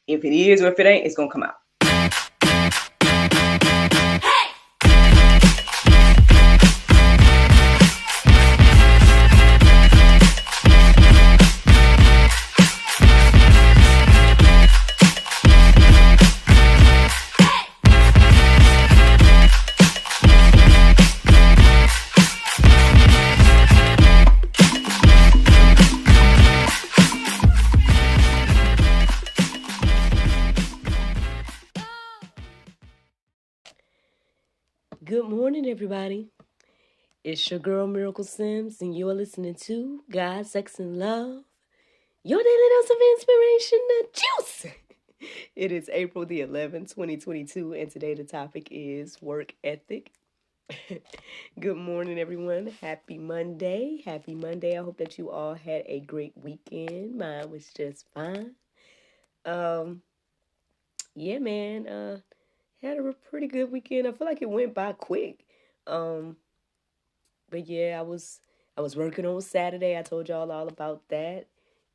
If it is or if it ain't, it's going to come out. Good morning, everybody. It's your girl, Miracle Sims, and you're listening to God, Sex, and Love, your daily dose of inspiration, the juice. It is April the 11th, 2022, and today the topic is work ethic. Good morning, everyone. Happy Monday. Happy Monday. I hope that you all had a great weekend. Mine was just fine. Yeah, man. Had a pretty good weekend. I feel like it went by quick. But yeah, I was working on Saturday. I told y'all all about that.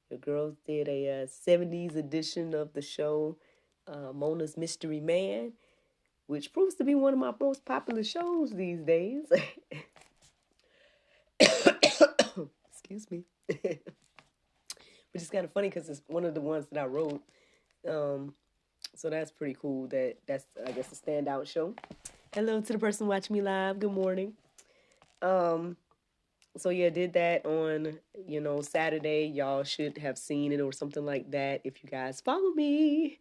The girls did a 70s edition of the show, Mona's Mystery Man, which proves to be one of my most popular shows these days. Excuse me. Which is kind of funny because it's one of the ones that I wrote. So that's pretty cool. That's I guess a standout show. Hello to the person watching me live. Good morning. So yeah, did that on, Saturday. Y'all should have seen it or something like that. If you guys follow me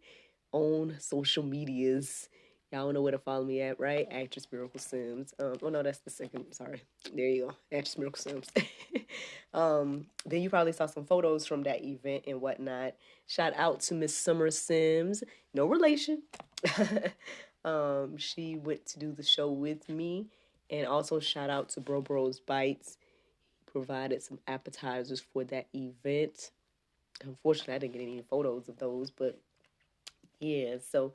on social medias, y'all know where to follow me at, right? Actress Miracle Sims. Oh no, that's the second. Sorry, there you go, Actress Miracle Sims. Then you probably saw some photos from that event and whatnot. Shout out to Miss Summer Sims, no relation. She went to do the show with me, and also shout out to Bro's Bites. Provided some appetizers for that event. Unfortunately, I didn't get any photos of those, but yeah, so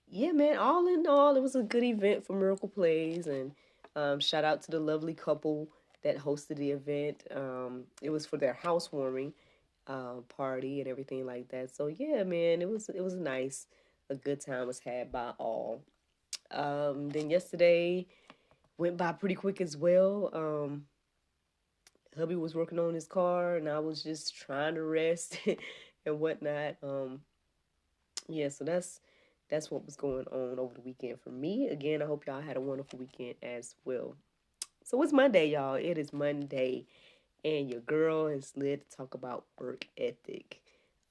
yeah, man, all in all, it was a good event for Miracle Plays, and shout out to the lovely couple that hosted the event. It was for their housewarming party and everything like that. So yeah, man, it was nice. A good time was had by all. Then yesterday went by pretty quick as well. Hubby was working on his car, and I was just trying to rest and whatnot. Yeah, so that's what was going on over the weekend for me. Again, I hope y'all had a wonderful weekend as well. So it's Monday, y'all. It is Monday, and your girl is led to talk about work ethic.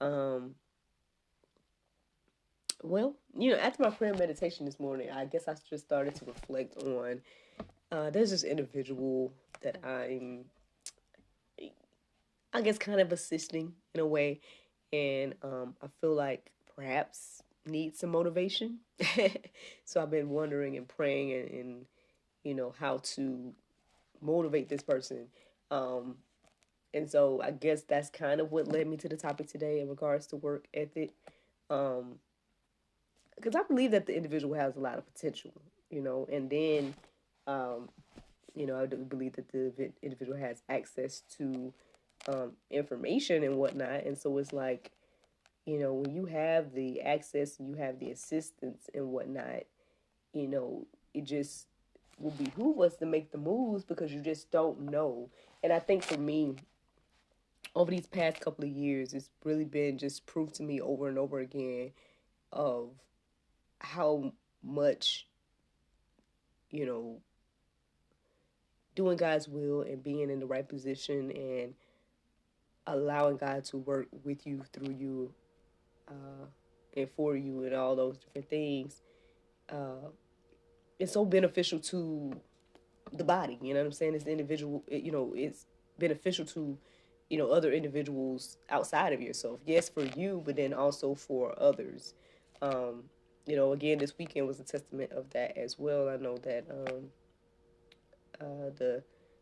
Well, after my prayer and meditation this morning, I guess I just started to reflect on. There's this individual that I'm, I guess, kind of assisting in a way, and I feel like perhaps need some motivation. So I've been wondering and praying and how to motivate this person. And so I guess that's kind of what led me to the topic today in regards to work ethic. Because I believe that the individual has a lot of potential, and then, I do believe that the individual has access to information and whatnot. And so it's like, when you have the access and you have the assistance and whatnot, it just will behoove us to make the moves because you just don't know. And I think for me, over these past couple of years, it's really been just proof to me over and over again of how much, doing God's will and being in the right position and allowing God to work with you, through you, and for you, and all those different things, it's so beneficial to the body. You know what I'm saying? It's the individual. It's beneficial to other individuals outside of yourself. Yes, for you, but then also for others. Again, this weekend was a testament of that as well. I know that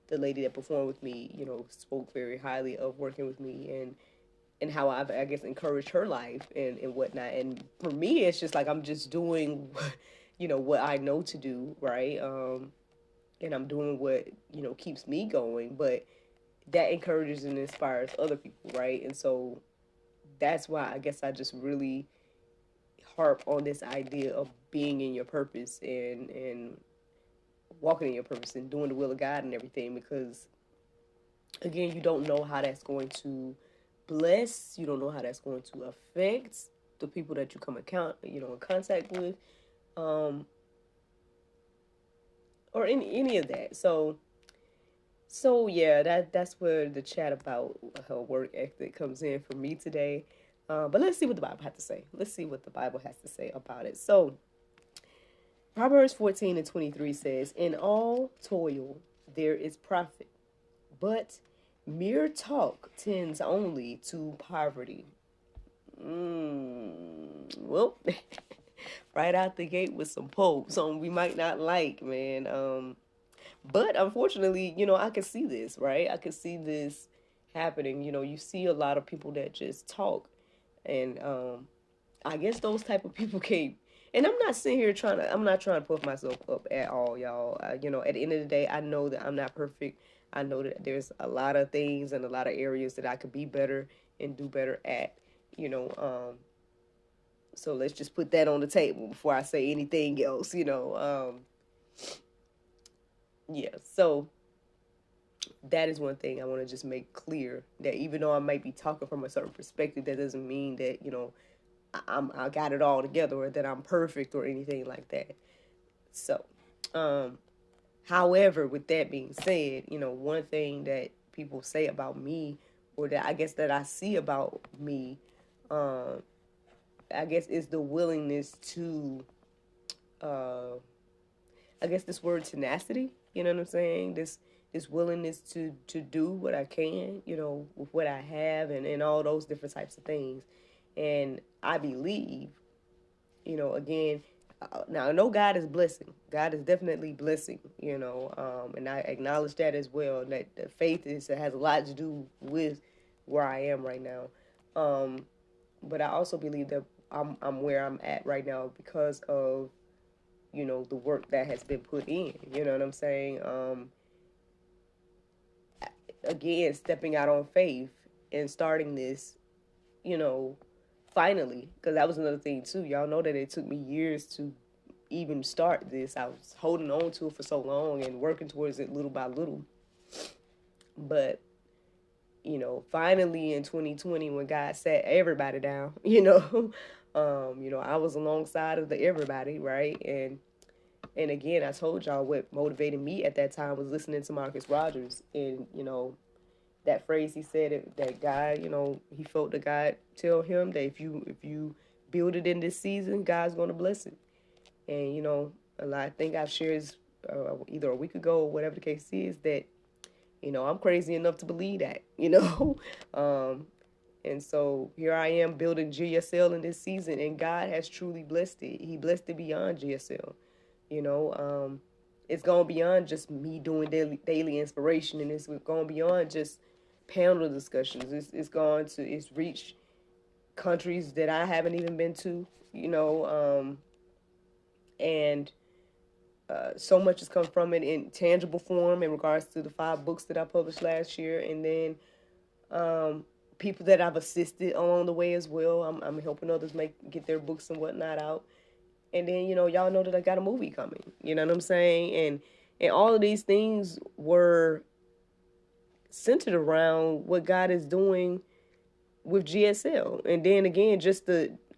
the lady that performed with me, spoke very highly of working with me and how I've, I guess, encouraged her life and whatnot. And for me, it's just like I'm just doing, what I know to do, right? And I'm doing what, keeps me going. But that encourages and inspires other people, right? And so that's why I guess I just really harp on this idea of being in your purpose and walking in your purpose and doing the will of God and everything, because again, you don't know how that's going to bless. You don't know how that's going to affect the people that you come in contact with, or any of that. So yeah, that's where the chat about her work ethic comes in for me today. But let's see what the Bible has to say. Let's see what the Bible has to say about it. So Proverbs 14:23 says, "In all toil there is profit, but mere talk tends only to poverty." Well, right out the gate with some popes on we might not like, man. But unfortunately, I can see this, right? I can see this happening. You see a lot of people that just talk, and I guess those type of people can't. And I'm not sitting here I'm not trying to puff myself up at all, y'all. At the end of the day, I know that I'm not perfect. I know that there's a lot of things and a lot of areas that I could be better and do better at, so let's just put that on the table before I say anything else, yeah, so that is one thing I want to just make clear, that even though I might be talking from a certain perspective, that doesn't mean that, I got it all together or that I'm perfect or anything like that. So, however, with that being said, one thing that people say about me, or that I guess that I see about me, I guess is the willingness to, I guess this word tenacity, you know what I'm saying? This willingness to do what I can, with what I have and all those different types of things. And I believe, again, now I know God is blessing. God is definitely blessing, and I acknowledge that as well. That the faith has a lot to do with where I am right now. But I also believe that I'm where I'm at right now because of, the work that has been put in. You know what I'm saying? Again, stepping out on faith and starting this, finally, because that was another thing too. Y'all know that it took me years to even start this. I was holding on to it for so long and working towards it little by little. But, finally in 2020, when God sat everybody down, I was alongside of the everybody, right? And again, I told y'all what motivated me at that time was listening to Marcus Rogers, and that phrase he said, that God, he felt that God tell him that if you build it in this season, God's going to bless it. And I think I've shared either a week ago or whatever the case is, that I'm crazy enough to believe that, and so here I am building GSL in this season, and God has truly blessed it. He blessed it beyond GSL. It's going beyond just me doing daily inspiration, and it's going beyond just panel discussions. It's reached countries that I haven't even been to, and so much has come from it in tangible form in regards to the 5 books that I published last year, and then people that I've assisted along the way as well. I'm helping others get their books and whatnot out. And then, y'all know that I got a movie coming. You know what I'm saying? And all of these things were centered around what God is doing with GSL. And then again,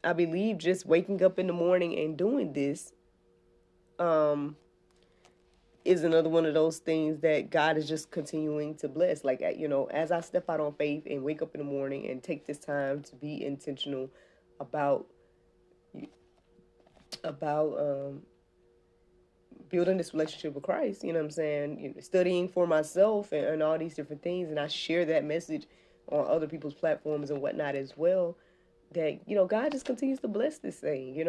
I believe just waking up in the morning and doing this is another one of those things that God is just continuing to bless. Like, as I step out on faith and wake up in the morning and take this time to be intentional about building this relationship with Christ, you know what I'm saying, studying for myself and all these different things, and I share that message on other people's platforms and whatnot as well, that, God just continues to bless this thing,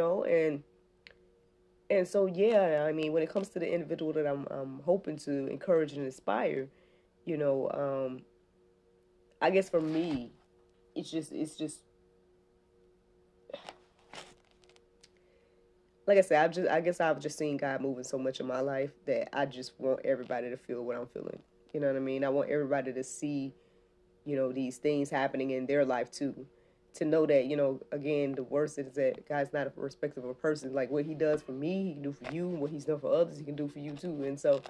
and so, yeah, I mean, when it comes to the individual that I'm hoping to encourage and inspire, I guess for me, it's just like I said, I guess I've just seen God moving so much in my life that I just want everybody to feel what I'm feeling. You know what I mean? I want everybody to see, these things happening in their life too, to know that, you know, again, the worst is that God's not a respecter of a person. Like, what he does for me, he can do for you. What he's done for others, he can do for you too. And so,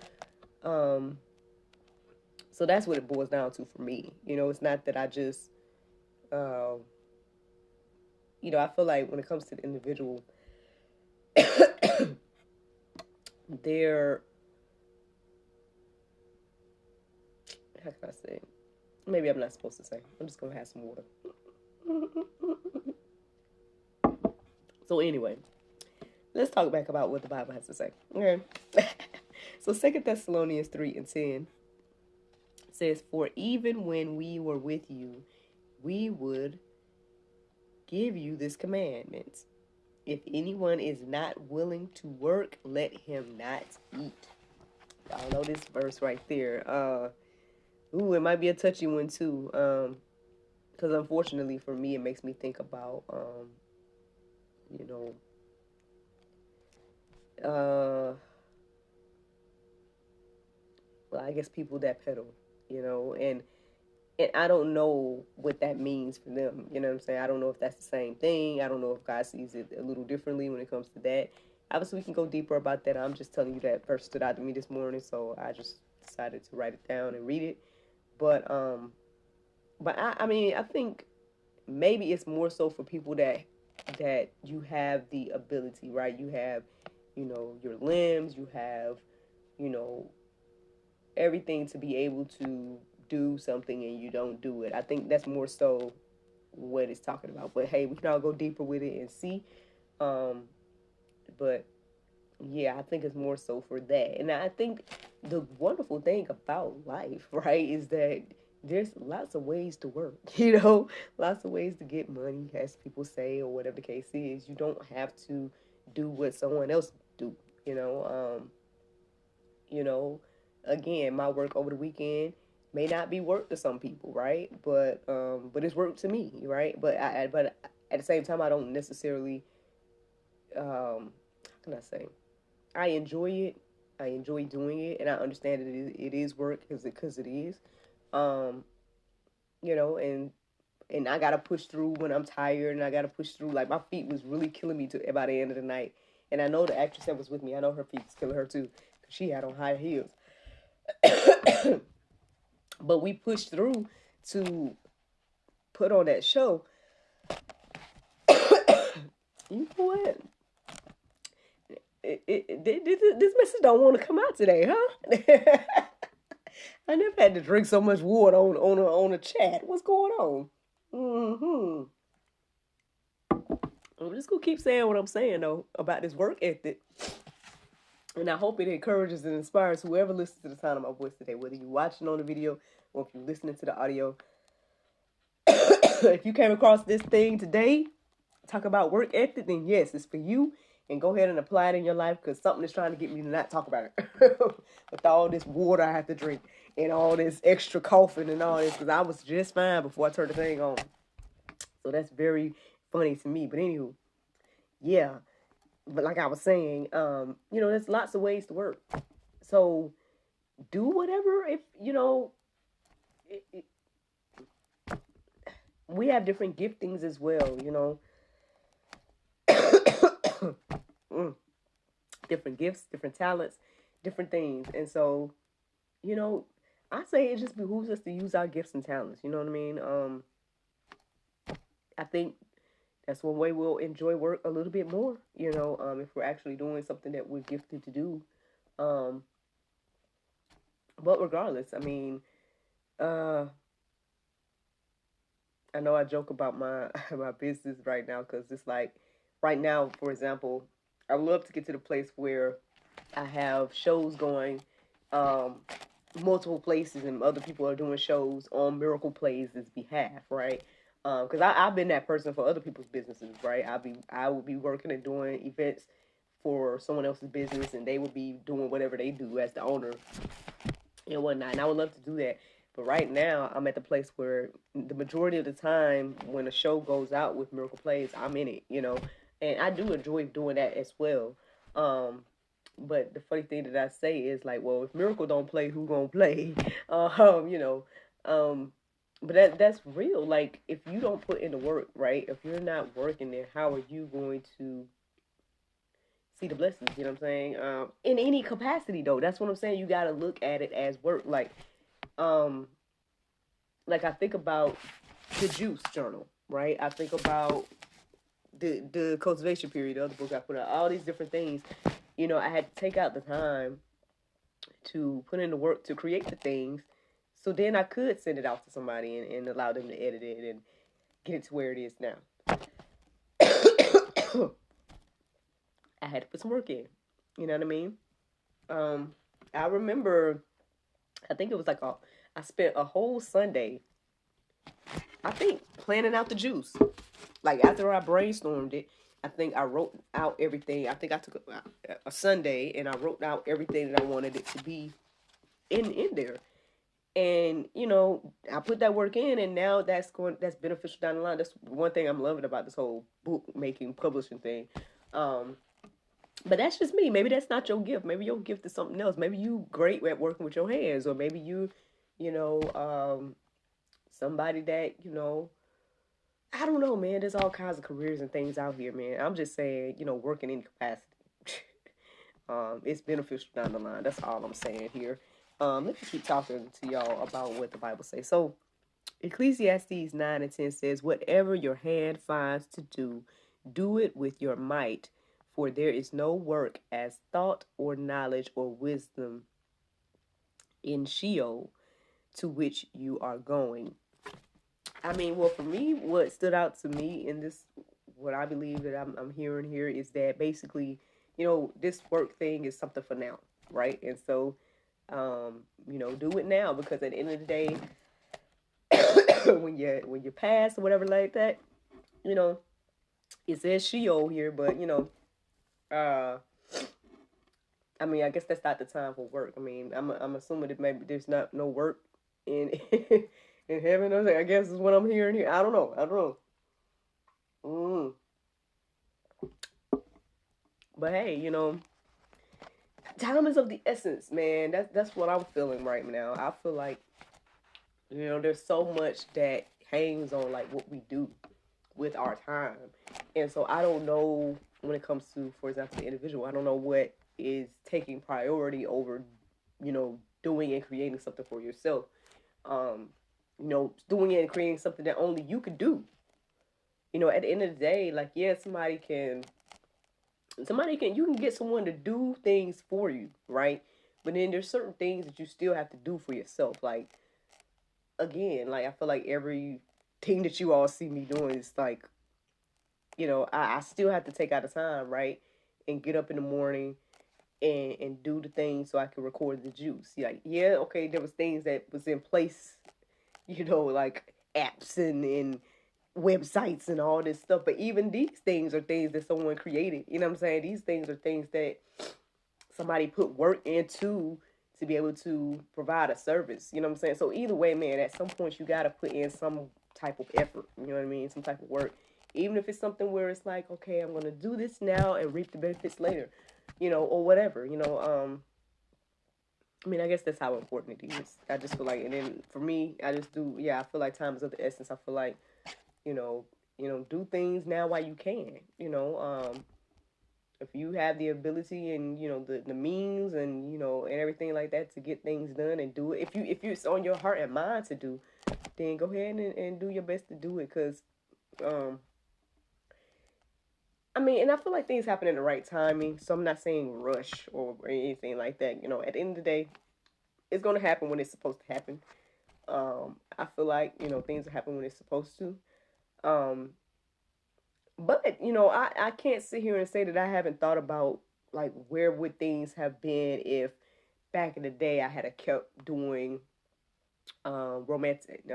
so that's what it boils down to for me. You know, it's not that I just, you know, I feel like when it comes to the individual, they're, how can I say? Maybe I'm not supposed to say. I'm just going to have some water. So anyway, let's talk back about what the Bible has to say. Okay. So 2 Thessalonians 3:10 says, "For even when we were with you, we would give you this commandment. If anyone is not willing to work, let him not eat." Y'all know this verse right there. It might be a touchy one too. Because unfortunately for me, it makes me think about, you know, well, I guess people that pedal, you know, and I don't know what that means for them. You know what I'm saying? I don't know if that's the same thing. I don't know if God sees it a little differently when it comes to that. Obviously, we can go deeper about that. I'm just telling you that verse stood out to me this morning, so I just decided to write it down and read it. But I mean, I think maybe it's more so for people that you have the ability, right? You have, you know, your limbs, you have, you know, everything to be able to do something and you don't do it. I think that's more so what it's talking about. But hey, we can all go deeper with it and see. But yeah, I think it's more so for that. And I think the wonderful thing about life, right, is that there's lots of ways to work, you know, lots of ways to get money, as people say, or whatever the case is. You don't have to do what someone else do, you know. You know, again, my work over the weekend may not be work to some people, right? But it's work to me, right? But at the same time, I don't necessarily, how can I say? I enjoy it. I enjoy doing it, and I understand that it is work because it is. You know, and I gotta push through when I'm tired, and I gotta push through. Like, my feet was really killing me by the end of the night, and I know the actress that was with me. I know her feet was killing her too, because she had on high heels. But we pushed through to put on that show. You know what? This message don't want to come out today, huh? I never had to drink so much water on a chat. What's going on? I'm just gonna keep saying what I'm saying though about this work ethic, and I hope it encourages and inspires whoever listens to the sound of my voice today, whether you're watching on the video or if you're listening to the audio. If you came across this thing today, talk about work ethic, then yes, it's for you. And go ahead and apply it in your life, because something is trying to get me to not talk about it. With all this water I have to drink and all this extra coughing and all this, because I was just fine before I turned the thing on. So that's very funny to me. But anywho, yeah. But like I was saying, you know, there's lots of ways to work. So do whatever. If you know, we have different giftings as well, you know. Different gifts, different talents, different things. And so, you know, I say it just behooves us to use our gifts and talents. You know what I mean? I think that's one way we'll enjoy work a little bit more, you know, if we're actually doing something that we're gifted to do. But regardless, I mean, I know I joke about my my business right now, because it's like right now, for example, I would love to get to the place where I have shows going multiple places, and other people are doing shows on Miracle Plays' behalf, right? Because I've been that person for other people's businesses, right? I will be working and doing events for someone else's business, and they will be doing whatever they do as the owner and whatnot. And I would love to do that. But right now, I'm at the place where the majority of the time when a show goes out with Miracle Plays, I'm in it, you know. And I do enjoy doing that as well. But the funny thing that I say is like, well, if Miracle don't play, who gonna play? You know. But that's real. Like, if you don't put in the work, right? If you're not working there, how are you going to see the blessings? You know what I'm saying? In any capacity, though. That's what I'm saying. You got to look at it as work. Um, like I think about the juice journal, right? I think about the cultivation period, the other book I put out, all these different things. You know, I had to take out the time to put in the work to create the things, so then I could send it out to somebody and allow them to edit it and get it to where it is now. I had to put some work in. You know what I mean? I remember, I think it was I spent a whole Sunday, I think, planning out the juice. Like, after I brainstormed it, I think I wrote out everything. I think I took a Sunday and I wrote out everything that I wanted it to be in there. And, you know, I put that work in, and now that's beneficial down the line. That's one thing I'm loving about this whole book making, publishing thing. But that's just me. Maybe that's not your gift. Maybe your gift is something else. Maybe you great at working with your hands, or maybe you know, somebody that, you know, I don't know, man. There's all kinds of careers and things out here, man. I'm just saying, you know, work in any capacity. It's beneficial down the line. That's all I'm saying here. Let me keep talking to y'all about what the Bible says. So, Ecclesiastes 9 and 10 says, "Whatever your hand finds to do, do it with your might, for there is no work as thought or knowledge or wisdom in Sheol, to which you are going." I mean, well, for me, what stood out to me in this, what I believe that I'm hearing here is that basically, you know, this work thing is something for now, right? And so, you know, do it now, because at the end of the day, when you pass or whatever like that, you know, it says Sheol here, but you know, I mean, I guess that's not the time for work. I mean, I'm assuming that maybe there's not no work in in heaven. I guess is what I'm hearing here. I don't know. But hey, you know, time is of the essence, man. That's what I'm feeling right now. I feel like, you know, there's so much that hangs on like what we do with our time, and so I don't know when it comes to, for example, the individual. I don't know what is taking priority over, you know, doing and creating something for yourself. You know, doing it and creating something that only you could do. You know, at the end of the day, like, yeah, you can get someone to do things for you, right? But then there's certain things that you still have to do for yourself. Like, again, like, I feel like every thing that you all see me doing is like, you know, I still have to take out the time, right? And get up in the morning and do the things so I can record the juice. Like, yeah, okay, there was things that was in place, you know, like apps and websites and all this stuff. But even these things are things that someone created. You know what I'm saying? These things are things that somebody put work into to be able to provide a service. You know what I'm saying? So either way, man, at some point you got to put in some type of effort. You know what I mean? Some type of work. Even if it's something where it's like, okay, I'm going to do this now and reap the benefits later, you know, or whatever, you know. I mean, I guess that's how important it is. I just feel like, and then for me, I just do, yeah, I feel like time is of the essence. I feel like, you know, do things now while you can, you know. If you have the ability and, you know, the means and, you know, and everything like that to get things done and do it. If it's on your heart and mind to do, then go ahead and do your best to do it. Because, I mean, and I feel like things happen in the right timing. So I'm not saying rush or anything like that. You know, at the end of the day, it's going to happen when it's supposed to happen. I feel like, you know, things happen when it's supposed to. But, you know, I can't sit here and say that I haven't thought about, like, where would things have been if back in the day I had kept doing not romantic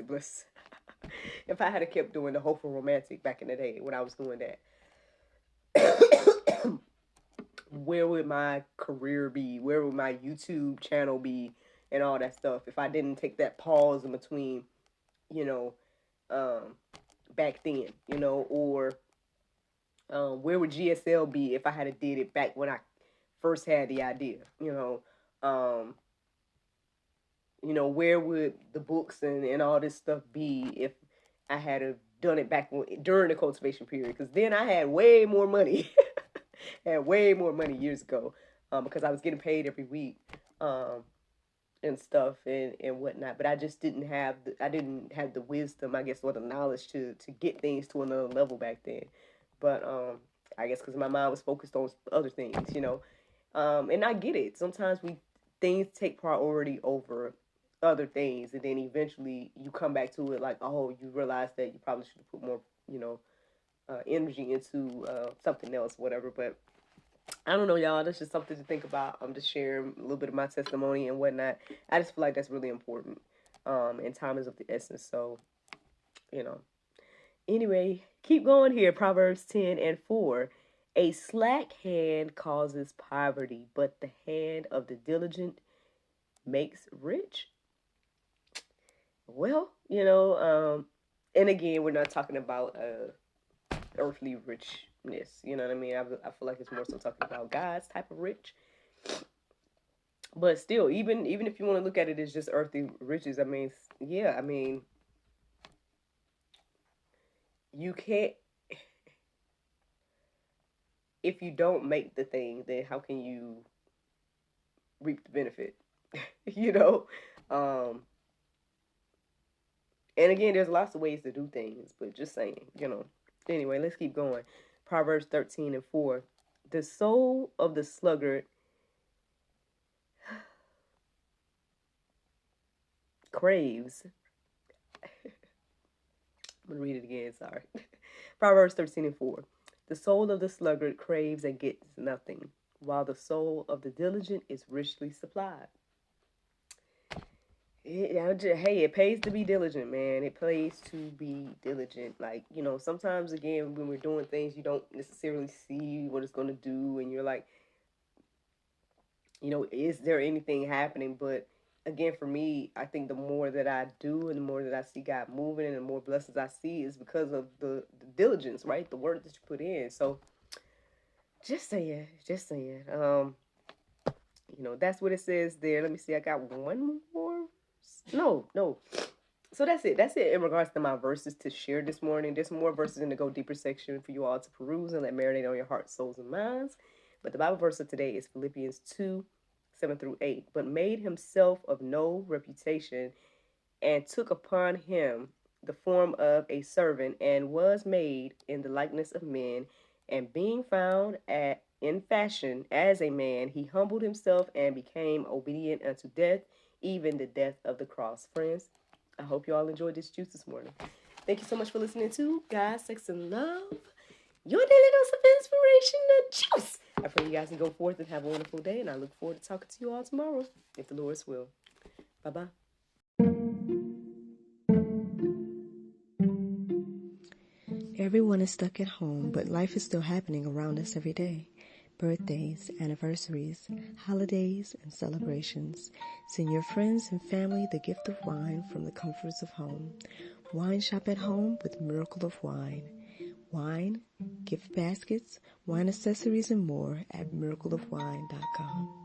bliss. If I had kept doing the hopeful romantic back in the day when I was doing that, where would my career be? Where would my YouTube channel be? And all that stuff. If I didn't take that pause in between, you know, back then, you know, or where would GSL be if I had did it back when I first had the idea, you know, where would the books and all this stuff be if I had have done it back during the cultivation period? Because then I had way more money. Had way more money years ago, because I was getting paid every week, and stuff and whatnot. But I just didn't have the wisdom, I guess, or the knowledge to get things to another level back then. But I guess because my mind was focused on other things, and I get it. Sometimes things take priority over other things, and then eventually you come back to it like, oh, you realize that you probably should have put more, energy into something else, whatever. But I don't know, y'all. That's just something to think about. I'm just sharing a little bit of my testimony and whatnot. I just feel like that's really important. And time is of the essence. So, Anyway, keep going here. Proverbs 10:4. A slack hand causes poverty, but the hand of the diligent makes rich. Well, and again, we're not talking about earthly richness. You know what I mean? I feel like it's more so talking about God's type of rich. But still, even if you want to look at it as just earthly riches, you can't. If you don't make the thing, then how can you reap the benefit? And again, there's lots of ways to do things, but just saying, Anyway, let's keep going. Proverbs 13:4. The soul of the sluggard craves. I'm going to read it again, sorry. Proverbs 13:4. The soul of the sluggard craves and gets nothing, while the soul of the diligent is richly supplied. Hey, it pays to be diligent, man. It pays to be diligent. Like, sometimes, again, when we're doing things, you don't necessarily see what it's going to do. And you're like, is there anything happening? But again, for me, I think the more that I do and the more that I see God moving and the more blessings I see is because of the diligence, right? The work that you put in. So just saying. That's what it says there. Let me see. I got one more. No. So that's it. That's it in regards to my verses to share this morning. There's more verses in the Go Deeper section for you all to peruse and let marinate on your hearts, souls, and minds. But the Bible verse of today is Philippians 2:7-8. But made himself of no reputation and took upon him the form of a servant and was made in the likeness of men. And being found in fashion as a man, he humbled himself and became obedient unto death, even the death of the cross. Friends, I hope you all enjoyed this juice this morning. Thank you so much for listening to God, Sex, and Love, your daily dose of inspiration and juice. I pray you guys can go forth and have a wonderful day, and I look forward to talking to you all tomorrow, if the Lord's will. Bye-bye. Everyone is stuck at home, but life is still happening around us every day. Birthdays, anniversaries, holidays, and celebrations. Send your friends and family the gift of wine from the comforts of home. Wine shop at home with Miracle of Wine. Wine, gift baskets, wine accessories, and more at miracleofwine.com.